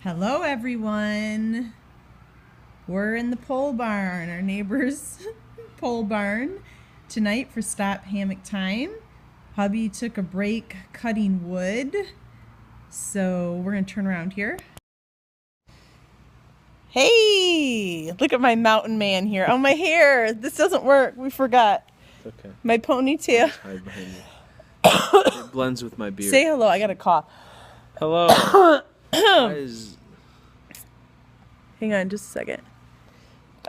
Hello, everyone. We're in the pole barn, our neighbor's pole barn, tonight for Stop Hammock time. Hubby took a break cutting wood, so we're going to turn around here. Hey, look at my mountain man here. Oh, my hair. This doesn't work. We forgot. It's okay. My ponytail. Hide behind you. It blends with my beard. Say hello. I got a cough. Hello. Guys. Hang on just a second.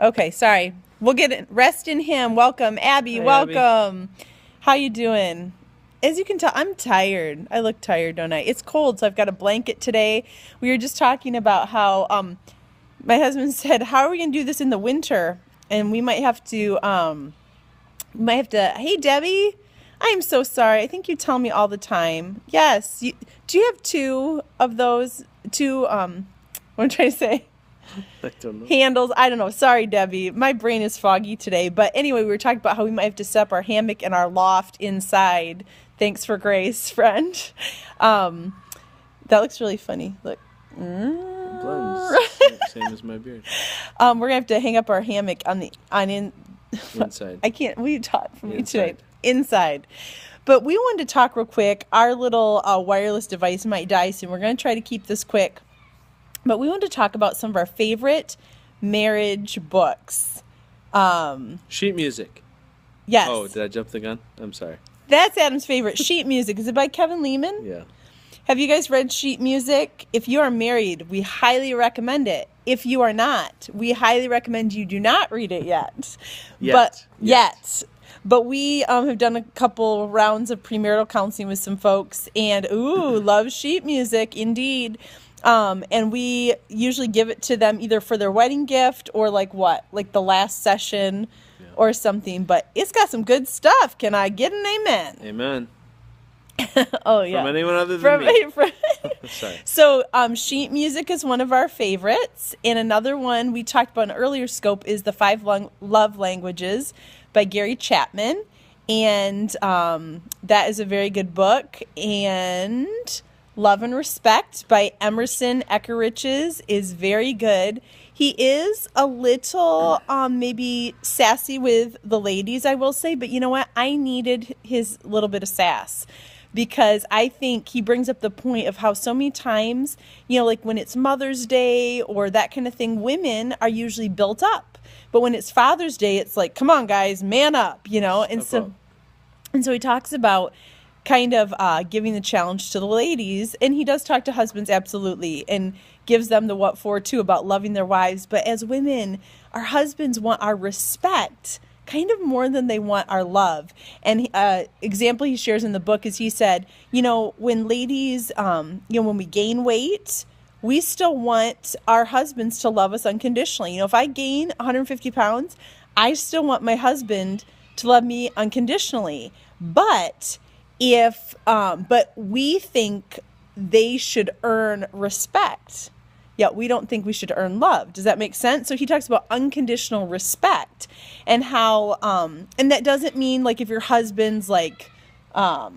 Okay, sorry. We'll get it. Rest in him. Welcome, Abby. Hi, welcome. Abby. How you doing? As you can tell, I'm tired. I look tired, don't I? It's cold, so I've got a blanket today. We were just talking about how my husband said, "How are we gonna do this in the winter?" And we might have to. Hey, Debbie. I'm so sorry. I think you tell me all the time. Yes. Do you have two of those? What am I trying to say? I don't know. Handles. I don't know. Sorry, Debbie. My brain is foggy today. But anyway, we were talking about how we might have to set up our hammock and our loft inside. Thanks for grace, friend. That looks really funny. Look. It blends. Same as my beard. We're gonna have to hang up our hammock Inside. I can't. Will you talk for me today? Inside. But we wanted to talk real quick. Our little wireless device might die soon. We're going to try to keep this quick. But we wanted to talk about some of our favorite marriage books. Sheet music. Yes. Oh, did I jump the gun? I'm sorry. That's Adam's favorite. Sheet music. Is it by Kevin Lehman? Yeah. Have you guys read Sheet Music? If you are married, we highly recommend it. If you are not, we highly recommend you do not read it yet. Yet. But we have done a couple rounds of premarital counseling with some folks, and love sheet music indeed. And we usually give it to them either for their wedding gift or like the last session or something. But it's got some good stuff. Can I get an amen? Amen. Oh yeah. From anyone other than me. Sorry. So sheet music is one of our favorites, and another one we talked about in an earlier scope is the 5 Love Languages by Gary Chapman, and that is a very good book. And Love and Respect by Emerson Eckerichs is very good. He is a little maybe sassy with the ladies, I will say, but you know what? I needed his little bit of sass, because I think he brings up the point of how so many times, like when it's Mother's Day or that kind of thing, women are usually built up. But when it's Father's Day, it's like, come on, guys, man up, And so he talks about kind of giving the challenge to the ladies. And he does talk to husbands, absolutely, and gives them the what for, too, about loving their wives. But as women, our husbands want our respect kind of more than they want our love. And example he shares in the book is he said, when ladies, when we gain weight, we still want our husbands to love us unconditionally. If I gain 150 pounds, I still want my husband to love me unconditionally. But but we think they should earn respect. Yet we don't think we should earn love. Does that make sense? So he talks about unconditional respect and how, and that doesn't mean like if your husband's like, help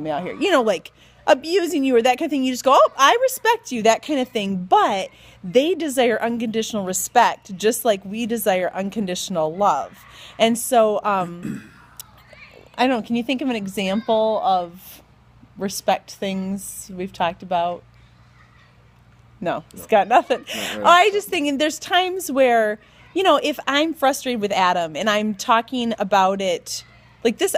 me out here, like abusing you or that kind of thing, you just go, oh, I respect you, that kind of thing. But they desire unconditional respect, just like we desire unconditional love. And so, I don't know, can you think of an example of respect things we've talked about? No, it's got nothing. I just think there's times where, if I'm frustrated with Adam and I'm talking about it like this,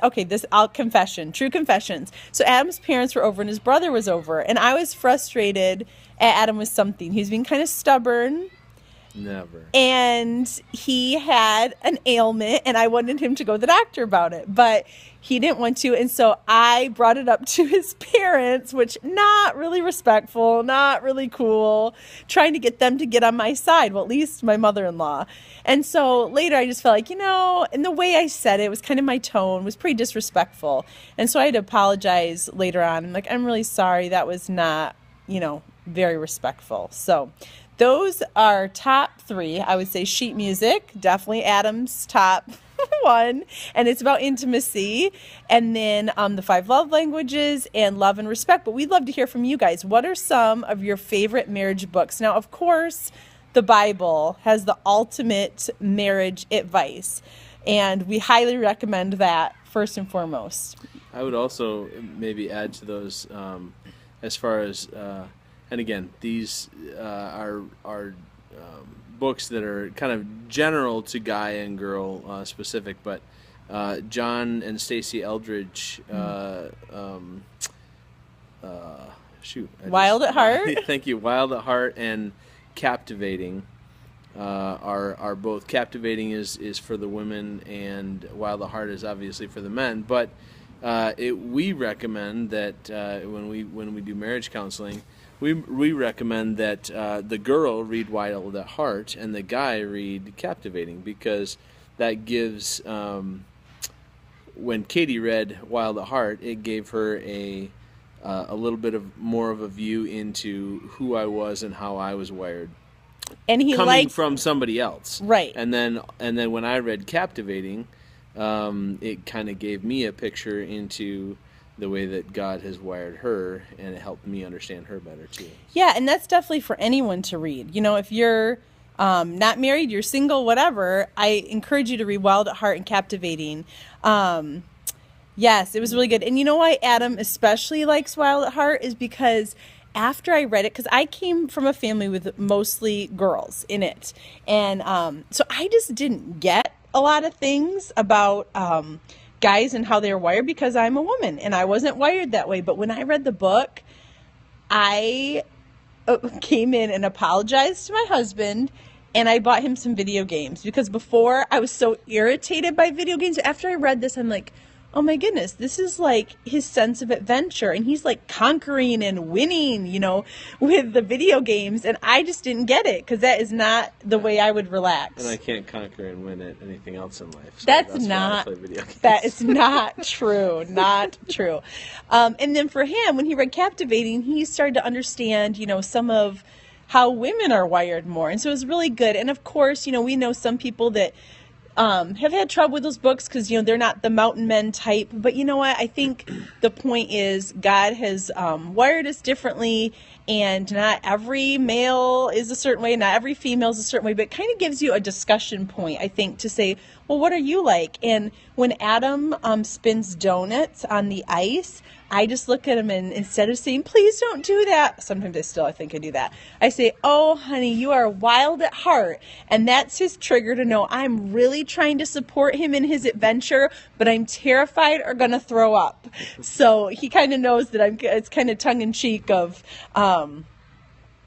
true confessions. So Adam's parents were over and his brother was over, and I was frustrated at Adam with something. He was being kind of stubborn. Never. And he had an ailment, and I wanted him to go to the doctor about it, but he didn't want to. And so I brought it up to his parents, which not really respectful, not really cool, trying to get them to get on my side. Well, at least my mother-in-law. And so later I just felt like, and the way I said it was kind of my tone was pretty disrespectful. And so I had to apologize later on. I'm like, I'm really sorry. That was not, very respectful. So those are top 3. I would say sheet music, definitely Adam's top one, and it's about intimacy, and then the 5 love languages and love and respect. But we'd love to hear from you guys. What are some of your favorite marriage books? Now, of course, the Bible has the ultimate marriage advice, and we highly recommend that first and foremost. I would also maybe add to those as far as, and again, these are books that are kind of general to guy and girl specific, but John and Stacey Eldridge, Wild at Heart. Thank you. Wild at Heart and Captivating are both. Captivating is for the women, and Wild at Heart is obviously for the men. But we recommend that when we do marriage counseling, we recommend that the girl read Wild at Heart and the guy read Captivating, because that gives, when Katie read Wild at Heart, it gave her a little bit more of a view into who I was and how I was wired. And he coming from somebody else. Right. And then when I read Captivating, it kind of gave me a picture into the way that God has wired her, and it helped me understand her better too. Yeah, and that's definitely for anyone to read. You know, if you're not married, you're single, whatever, I encourage you to read Wild at Heart and Captivating. Yes, it was really good. And you know why Adam especially likes Wild at Heart is because after I read it, because I came from a family with mostly girls in it, and so I just didn't get a lot of things about guys and how they're wired, because I'm a woman and I wasn't wired that way. But when I read the book, I came in and apologized to my husband, and I bought him some video games, because before I was so irritated by video games. After I read this, I'm like, oh my goodness, this is like his sense of adventure, and he's like conquering and winning, you know, with the video games, and I just didn't get it, because that is not the way I would relax. And I can't conquer and win at anything else in life. So that's why I not play video games. That is not true. Not true. And then for him, when he read Captivating, he started to understand, you know, some of how women are wired more, and so it was really good. And of course, you know, we know some people that have had trouble with those books because, you know, they're not the mountain men type. But you know what? I think the point is God has wired us differently, and not every male is a certain way, not every female is a certain way, but it kind of gives you a discussion point, I think, to say, well, what are you like? And when Adam spins donuts on the ice, I just look at him, and instead of saying, please don't do that, sometimes I think I do that, I say, oh, honey, you are wild at heart. And that's his trigger to know I'm really trying to support him in his adventure, but I'm terrified or going to throw up. So he kind of knows that it's kind of tongue in cheek of,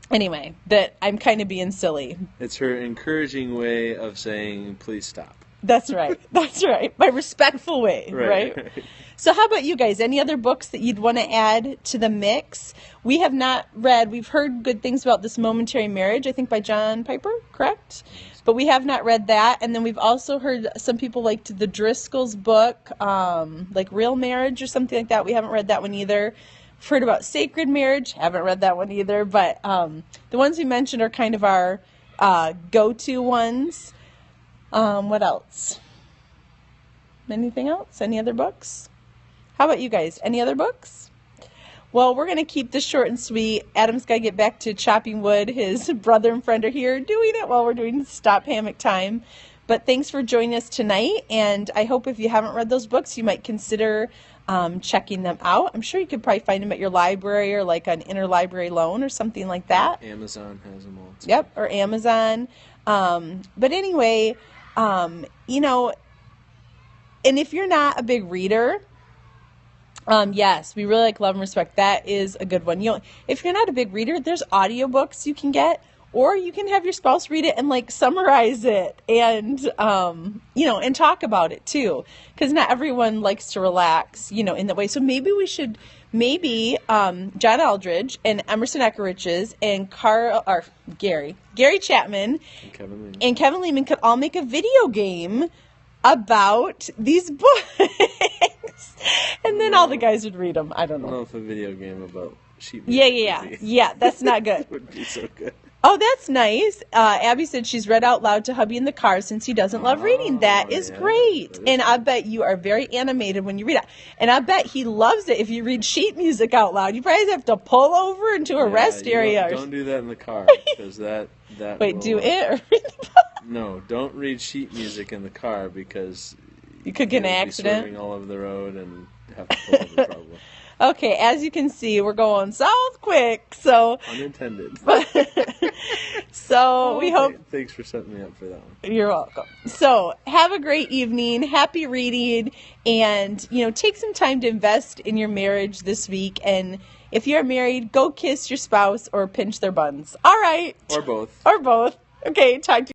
anyway, that I'm kind of being silly. It's her encouraging way of saying, please stop. That's right. That's right. My respectful way, right? So how about you guys? Any other books that you'd want to add to the mix? We have not read. We've heard good things about This Momentary Marriage, I think by John Piper, correct? But we have not read that. And then we've also heard some people liked the Driscoll's book, like Real Marriage or something like that. We haven't read that one either. We've heard about Sacred Marriage. Haven't read that one either. But the ones we mentioned are kind of our go-to ones. What else? Anything else? Any other books? How about you guys? Any other books? Well, we're going to keep this short and sweet. Adam's got to get back to chopping wood. His brother and friend are here doing it while we're doing Stop Hammock time. But thanks for joining us tonight. And I hope if you haven't read those books, you might consider checking them out. I'm sure you could probably find them at your library or like an interlibrary loan or something like that. Amazon has them all. Yep, or Amazon. But anyway, you know, and if you're not a big reader, yes, we really like Love and Respect. That is a good one. If you're not a big reader, there's audiobooks you can get, or you can have your spouse read it and like summarize it and, you know, and talk about it too. Because not everyone likes to relax, you know, in that way. So maybe we should, John Eldridge and Emerson Eckerich's and Gary Chapman and Kevin Lehman could all make a video game about these books. And then all the guys would read them. I don't know. I don't know if a video game about sheep. Yeah. That's not good. Would be so good. Oh, that's nice. Abby said she's read out loud to hubby in the car since he doesn't love reading. That is great. And I bet you are very animated when you read it. And I bet he loves it if you read sheet music out loud. You probably have to pull over into a rest area. Don't do that in the car, because that Wait, will, do it? Or read the No, don't read sheet music in the car, because you could get in an accident. Be swerving all over the road and have to pull over probably. Okay, as you can see, we're going south quick, so... Unintended. So we hope... Thanks for setting me up for that one. You're welcome. So have a great evening, happy reading, and, take some time to invest in your marriage this week. And if you're married, go kiss your spouse or pinch their buns. All right. Or both. Or both. Okay, talk to you.